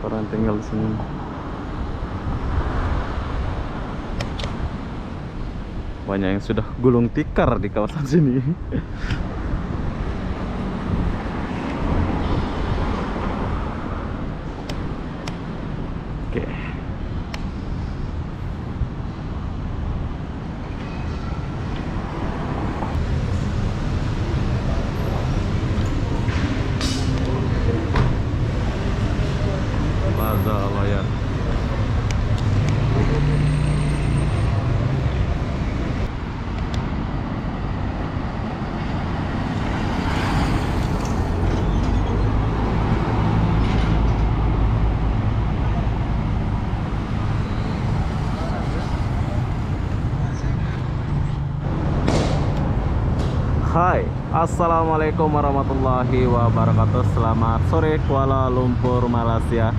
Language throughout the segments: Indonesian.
banyak orang tinggal di sini. Banyak yang sudah gulung tikar di kawasan sini. Oke. Plaza Loyan. Hai, assalamualaikum warahmatullahi wabarakatuh. Selamat sore Kuala Lumpur, Malaysia.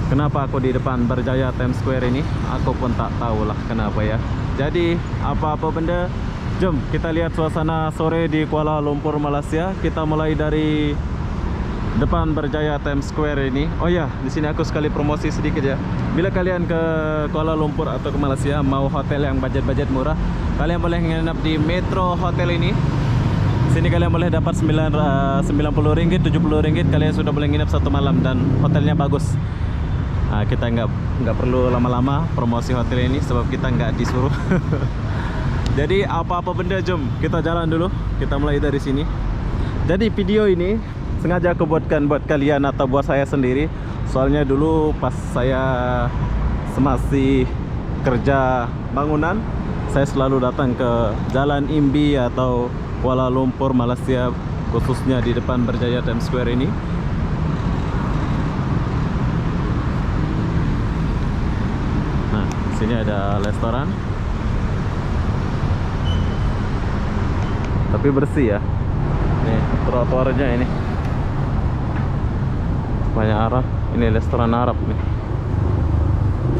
Kenapa aku di depan Berjaya Times Square ini? Aku pun tak tahulah kenapa ya. Jadi apa-apa benda, jom kita lihat suasana sore di Kuala Lumpur, Malaysia. Kita mulai dari depan Berjaya Times Square ini. Oh ya, di sini aku sekali promosi sedikit ya. Bila kalian ke Kuala Lumpur atau ke Malaysia mau hotel yang budget-budget murah, kalian boleh nginap di Metro Hotel ini. Sini kalian boleh dapat 90 ringgit, 70 ringgit. Kalian sudah boleh nginap satu malam dan hotelnya bagus. Nah, kita nggak perlu lama-lama promosi hotel ini sebab kita nggak disuruh. Jadi apa-apa benda, jom kita jalan dulu. Kita mulai dari sini. Jadi video ini sengaja aku buatkan buat kalian atau buat saya sendiri. Soalnya dulu pas saya masih kerja bangunan, saya selalu datang ke Jalan Imbi atau Kuala Lumpur, Malaysia, khususnya di depan Berjaya Times Square ini. Nah, sini ada restoran. Tapi bersih ya. Nih, trotoarnya ini. Banyak Arab. Ini restoran Arab nih.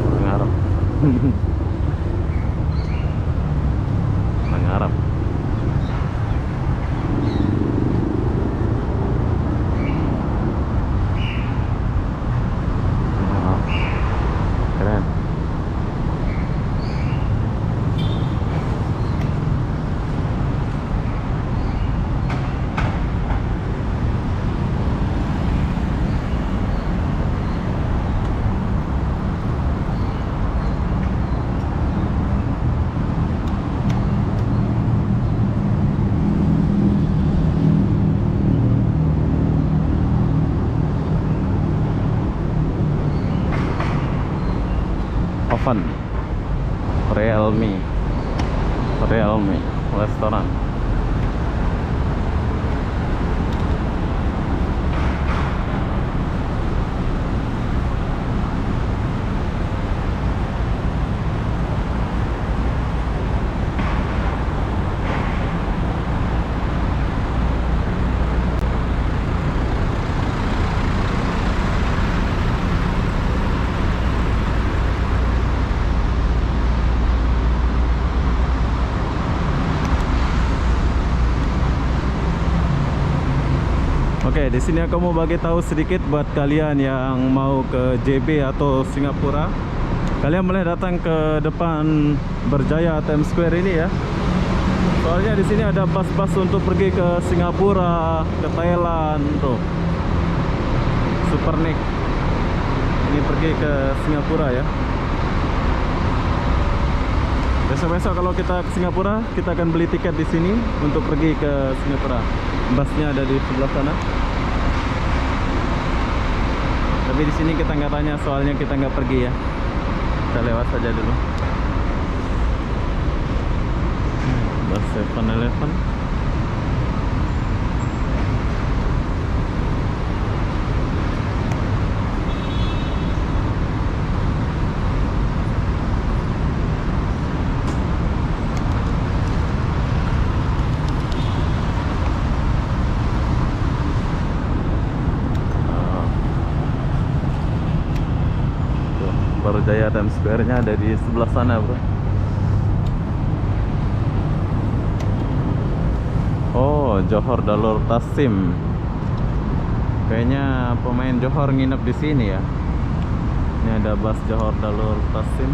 Orang Arab. Orang Arab. Wow, keren. Oven Realme restoran. Oke, di sini aku mau bagi tahu sedikit buat kalian yang mau ke JB atau Singapura. Kalian boleh datang ke depan Berjaya Times Square ini ya. Soalnya di sini ada bus-bus untuk pergi ke Singapura, ke Thailand tuh. Supernik. Ini pergi ke Singapura ya. Besok-besok kalau kita ke Singapura, kita akan beli tiket di sini untuk pergi ke Singapura. Busnya ada di sebelah sana. Tapi di sini kita nggak tanya, soalnya kita nggak pergi ya. Kita lewat saja dulu. Bus 7-Eleven. Berjaya Times Square-nya ada di sebelah sana, bro. Oh, Johor Darul Tasim. Kayaknya pemain Johor nginep di sini ya. Ini ada bus Johor Darul Qasim.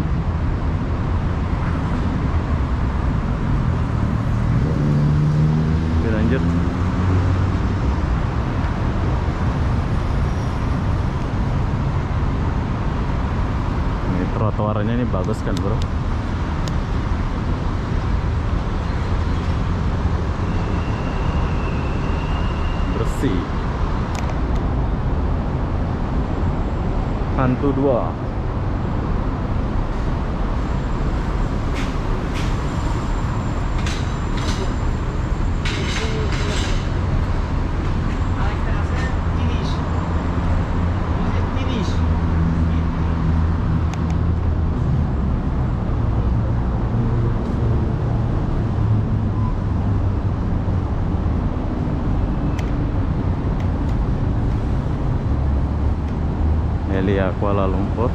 Oke, lanjut. Ini trotoarnya ini bagus kan, bro? Bersih. Hantu 2. Melia Kuala Lumpur.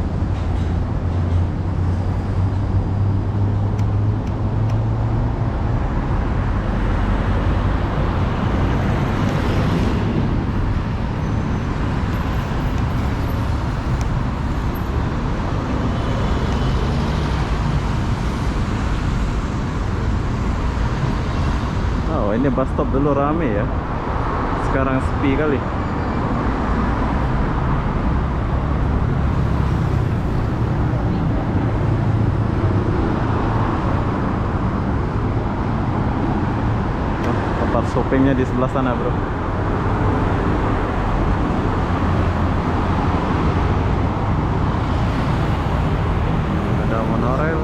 Oh, ini bus stop dulu rame ya. Sekarang sepi kali. Tempat shoppingnya di sebelah sana, bro. Ada monorail.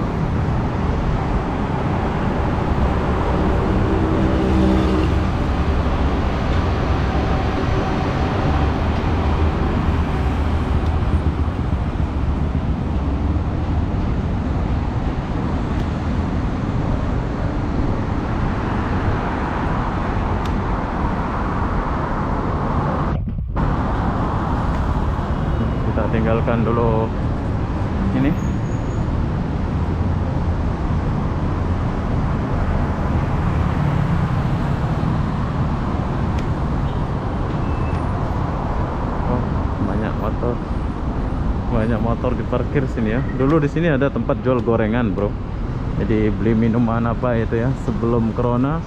Kita tinggalkan dulu ini. Oh, banyak motor diparkir sini ya. Dulu di sini ada tempat jual gorengan, bro. Jadi beli minuman apa itu ya sebelum corona.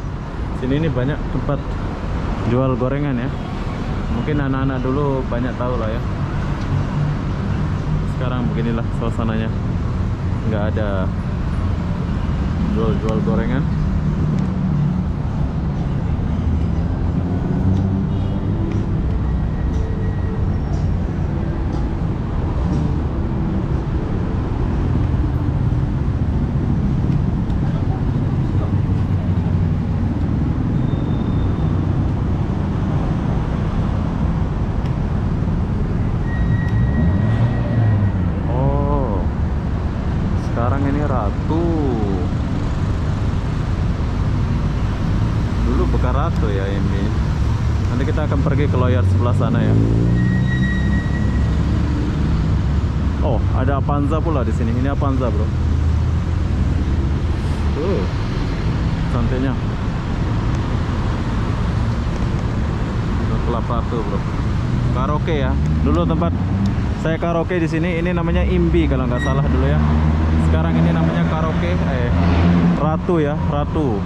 Sini ini banyak tempat jual gorengan ya. Mungkin anak-anak dulu banyak tahu lah ya. Sekarang beginilah suasananya, nggak ada jual-jual gorengan. Sekarang ini Ratu. Dulu bukan Ratu ya ini. Nanti kita akan pergi ke lawyer sebelah sana ya. Oh, ada Avanza pula di sini. Ini Avanza, bro. Santainya. Kelapa tuh, bro. Karaoke ya. Dulu tempat saya karaoke di sini. Ini namanya Imbi kalau nggak salah dulu ya. Sekarang ini namanya karaoke Ratu ya, Ratu.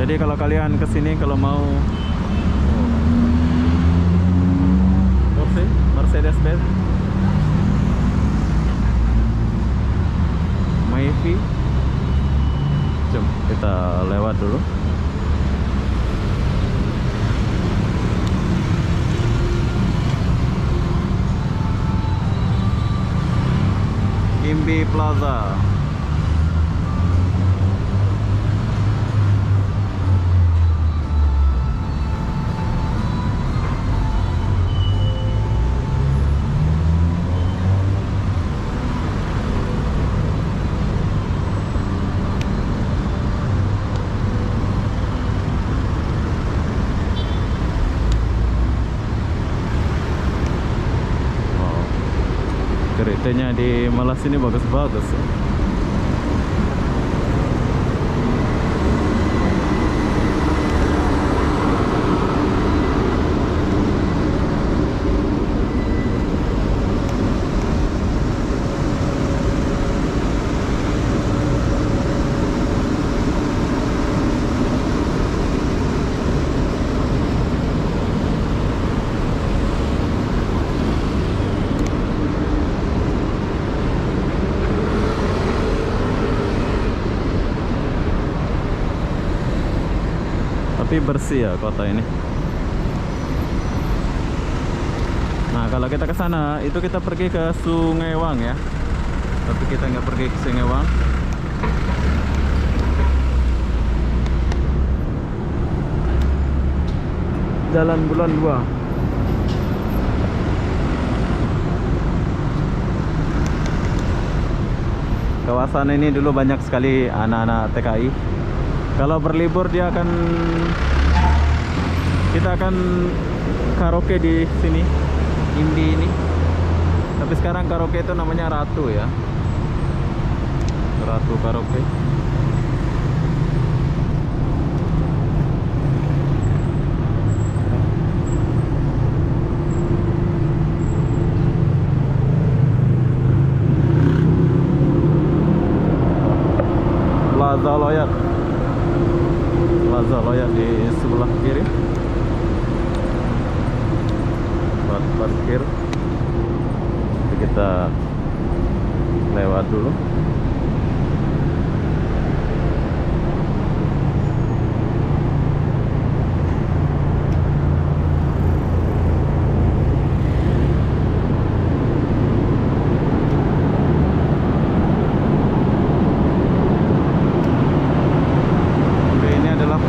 Jadi kalau kalian kesini kalau mau Mercedes-Benz Mayfi, jom kita lewat dulu. Imbi Plaza. Keretanya di Malas ini bagus-bagus ya. bersih ya kota ini. Nah kalau kita ke sana itu kita pergi ke Sungai Wang ya, tapi kita nggak pergi ke Sungai Wang. Jalan Bulan 2. Kawasan ini dulu banyak sekali anak-anak TKI. Kalau berlibur kita akan karaoke di sini, Indi ini. Tapi sekarang karaoke itu namanya Ratu ya, Ratu Karaoke. Plaza Loyat, Plaza Loyat di sebelah kiri. Tempat parkir. Jadi kita lewat dulu.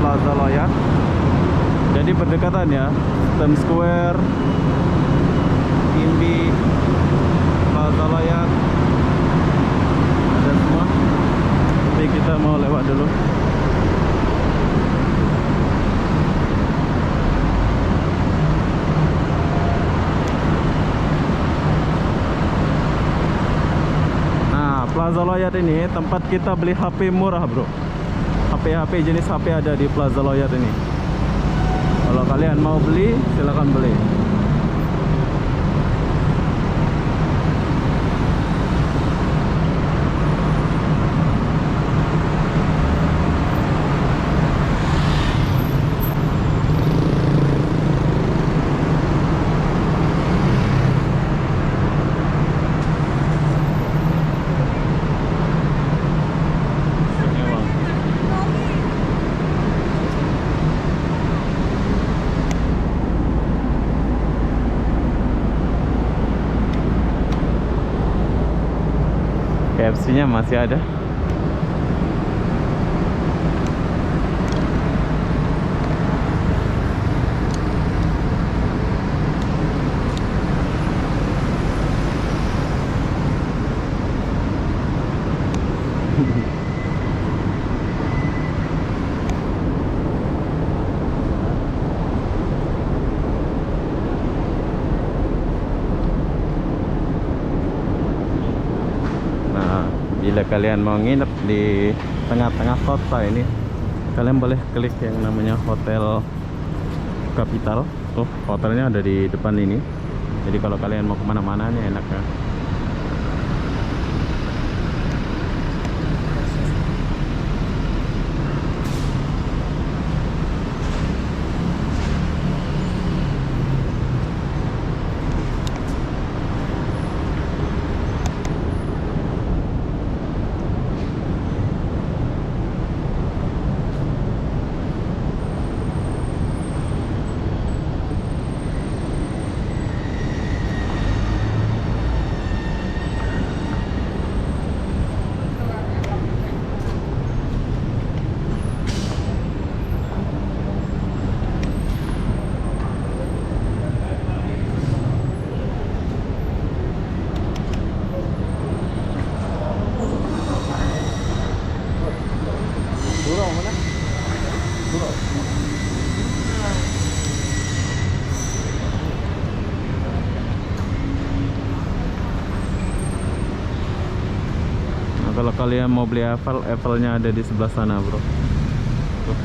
Plaza Loyat. Jadi berdekatan ya, Times Square, Indi, Plaza Loyat, ada semua. Tapi kita mau lewat dulu. Nah, Plaza Loyat ini tempat kita beli HP murah, bro. HP jenis HP ada di Plaza Loyat ini. Kalau kalian mau beli, silakan beli. KFC-nya masih ada. Bila kalian mau nginep di tengah-tengah kota ini, kalian boleh klik yang namanya Hotel Capital. Tuh, hotelnya ada di depan ini. Jadi kalau kalian mau kemana-mana nih enak ya. Nah, kalau kalian mau beli Eiffel-nya ada di sebelah sana, bro. Tuh.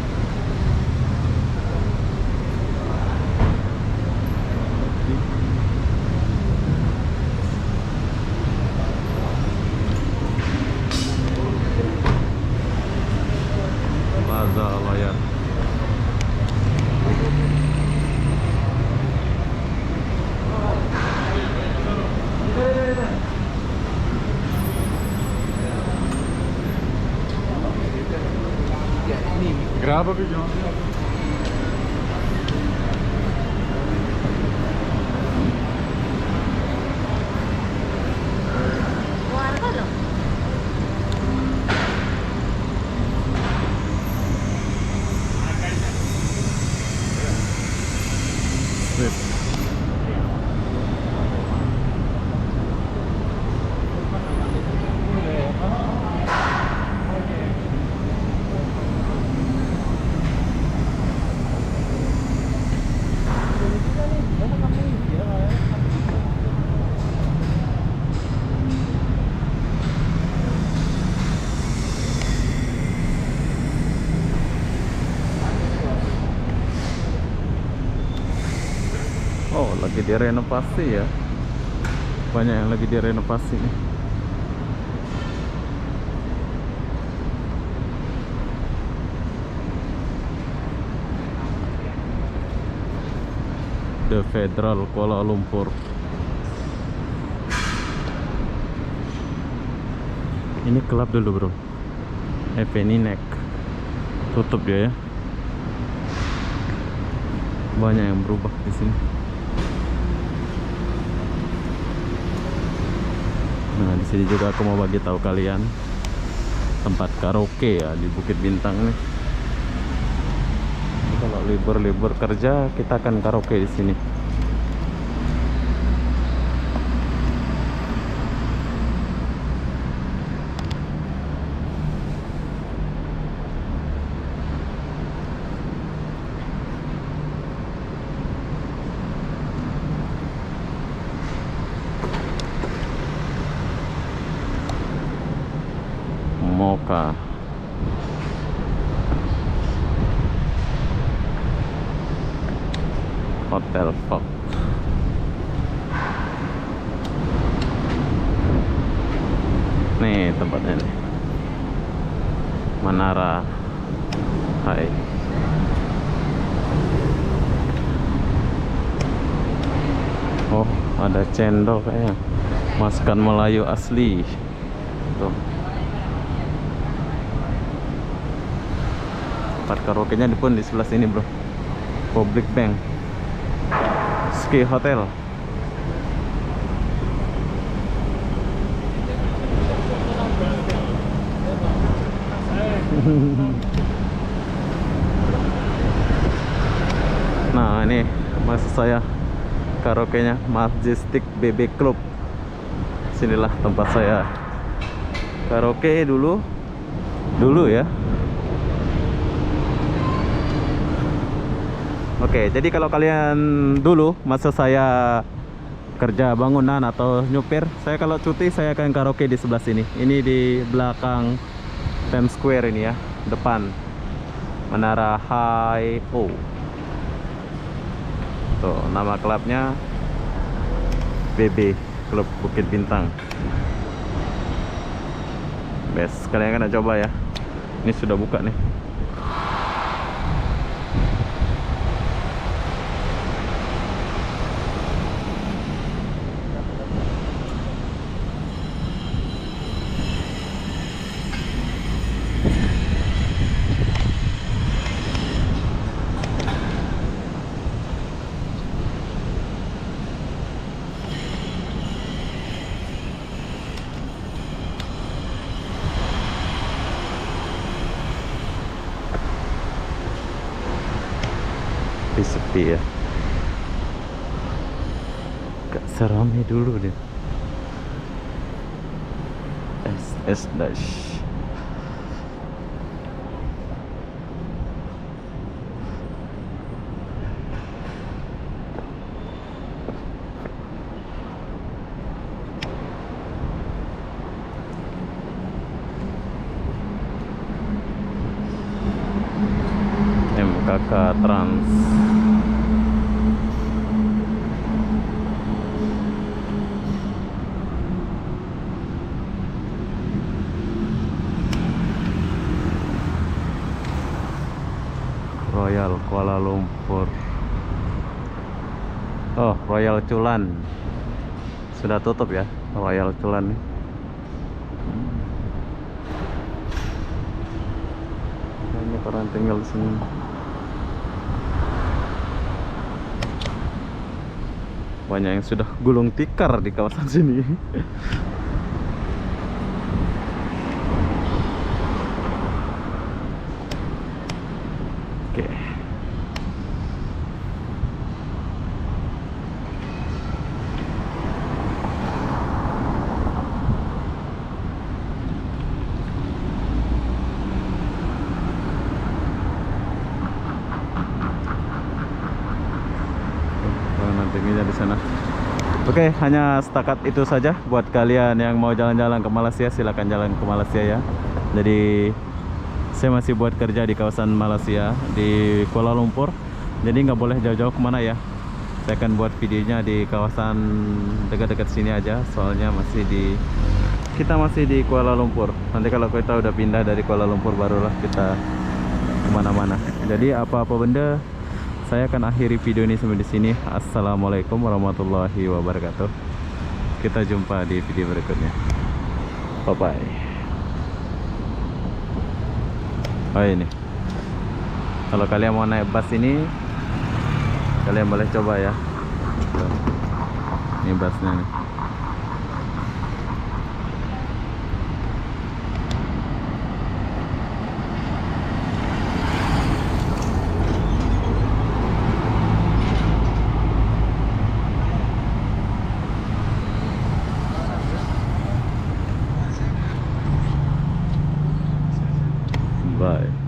Plaza Loyat. Grava vídeo. Sip. Oh, lagi direnovasi ya. Banyak yang lagi direnovasi nih. The Federal Kuala Lumpur. Ini klub dulu, bro. Eveninek. Tutup dia ya. Banyak yang berubah di sini. Nah, di sini juga aku mau bagi tahu kalian tempat karaoke ya di Bukit Bintang nih. Kalau libur-libur kerja kita akan karaoke di sini. Mocha. Hotel Fox. Nih tempatnya nih. Menara Hai. Oh, ada cendol kayaknya. Masakan Melayu asli. Tuh. Tempat karaoke-nya pun di sebelah sini, bro. Public Bank Ski Hotel. Nah, ini maksud saya karaoke-nya Majestic BB Club. Sinilah tempat saya karaoke dulu ya. Oke, jadi kalau kalian dulu masa saya kerja bangunan atau nyupir, saya kalau cuti saya akan karaoke di sebelah sini. Ini di belakang Times Square ini ya, depan Menara Hai. Oh. Tuh, nama klubnya BB Klub Bukit Bintang. Best, kalian akan coba ya. Ini sudah buka nih. Sepi ya, gak serame dulu deh. SS Dash. MKK Trans. Royal Kuala Lumpur. Oh, Royal Culan sudah tutup ya, Royal Culan nih. Banyak orang tinggal di sini. Banyak yang sudah gulung tikar di kawasan sini. Oke. Taman tingginya di sana. Oke, hanya setakat itu saja buat kalian yang mau jalan-jalan ke Malaysia, silakan jalan ke Malaysia ya. Jadi saya masih buat kerja di kawasan Malaysia di Kuala Lumpur. Jadi nggak boleh jauh-jauh kemana ya. Saya akan buat videonya di kawasan dekat-dekat sini aja. Soalnya kita masih di Kuala Lumpur. Nanti kalau kita udah pindah dari Kuala Lumpur barulah kita kemana-mana. Jadi apa-apa benda saya akan akhiri video ini sampai di sini. Assalamualaikum warahmatullahi wabarakatuh. Kita jumpa di video berikutnya. Bye bye. Oh ini, kalau kalian mau naik bus ini, kalian boleh coba ya. Ini busnya nih. Bye.